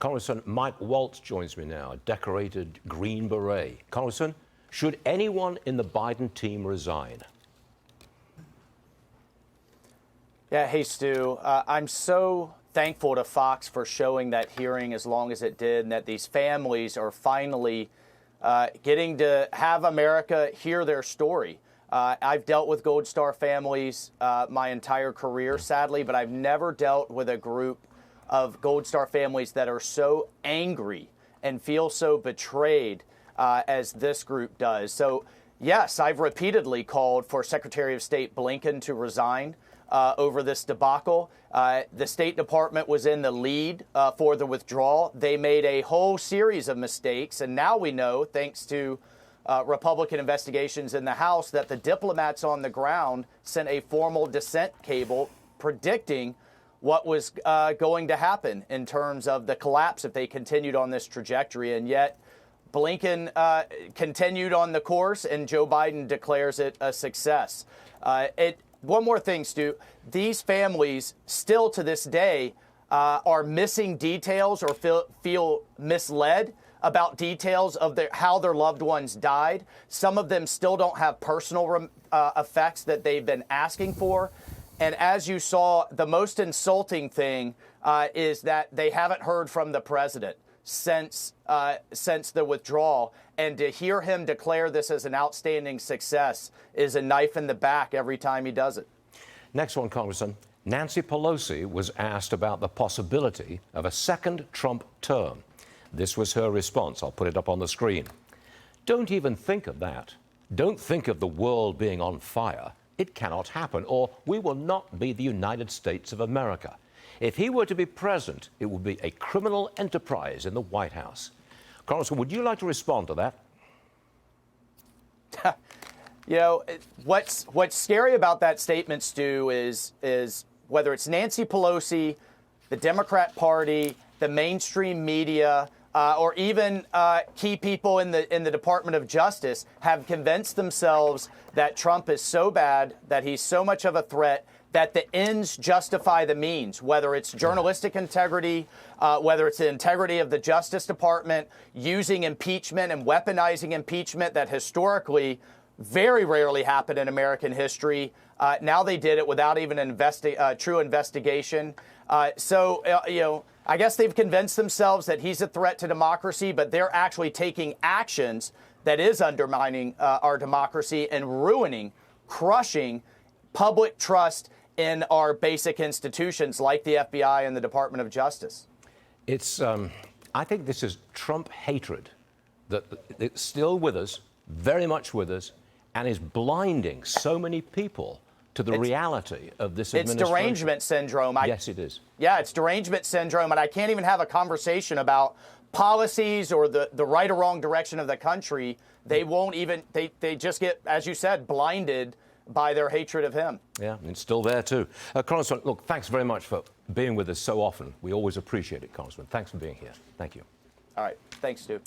Congressman Mike Waltz joins me now, a decorated Green Beret. Congressman, should anyone in the Biden team resign? Yeah, hey, Stu. I'm so thankful to Fox for showing that hearing as long as it did, and that these families are finally getting to have America hear their story. I've dealt with Gold Star families my entire career, sadly, but I've never dealt with a group of Gold Star families that are so angry and feel so betrayed as this group does. So, yes, I've repeatedly called for Secretary of State Blinken to resign over this debacle. The State Department was in the lead for the withdrawal. They made a whole series of mistakes, and now we know, thanks to Republican investigations in the House, that the diplomats on the ground sent a formal dissent cable predicting what was going to happen in terms of the collapse if they continued on this trajectory. And yet Blinken continued on the course, and Joe Biden declares it a success. One more thing, Stu. These families still to this day are missing details or feel misled about details of how their loved ones died. Some of them still don't have personal effects that they've been asking for. And as you saw, the most insulting thing is that they haven't heard from the president since the withdrawal. And to hear him declare this as an outstanding success is a knife in the back every time he does it. Next one, Congressman. Nancy Pelosi was asked about the possibility of a second Trump term. This was her response. I'll put it up on the screen. Don't even think of that. Don't think of the world being on fire. It cannot happen, or we will not be the United States of America. If he were to be president, it would be a criminal enterprise in the White House. Congressman, would you like to respond to that? You know, what's scary about that statement, Stu, is whether it's Nancy Pelosi, the Democrat Party, the mainstream media, or even key people in the Department of Justice have convinced themselves that Trump is so bad, that he's so much of a threat, that the ends justify the means, whether it's journalistic integrity, whether it's the integrity of the Justice Department, using impeachment and weaponizing impeachment that historically very rarely happened in American history. Now they did it without even a true investigation. I guess they've convinced themselves that he's a threat to democracy, but they're actually taking actions that is undermining our democracy and ruining, crushing public trust in our basic institutions like the FBI and the Department of Justice. I think this is Trump hatred that it's still with us, very much with us, and is blinding so many people to the reality of this administration. It's derangement syndrome. Yes, it is. Yeah, it's derangement syndrome, and I can't even have a conversation about policies or the right or wrong direction of the country. They won't even, they just get, as you said, blinded by their hatred of him. Yeah, and it's still there too. Congressman, look, thanks very much for being with us so often. We always appreciate it, Congressman. Thanks for being here. Thank you. All right. Thanks, Stu.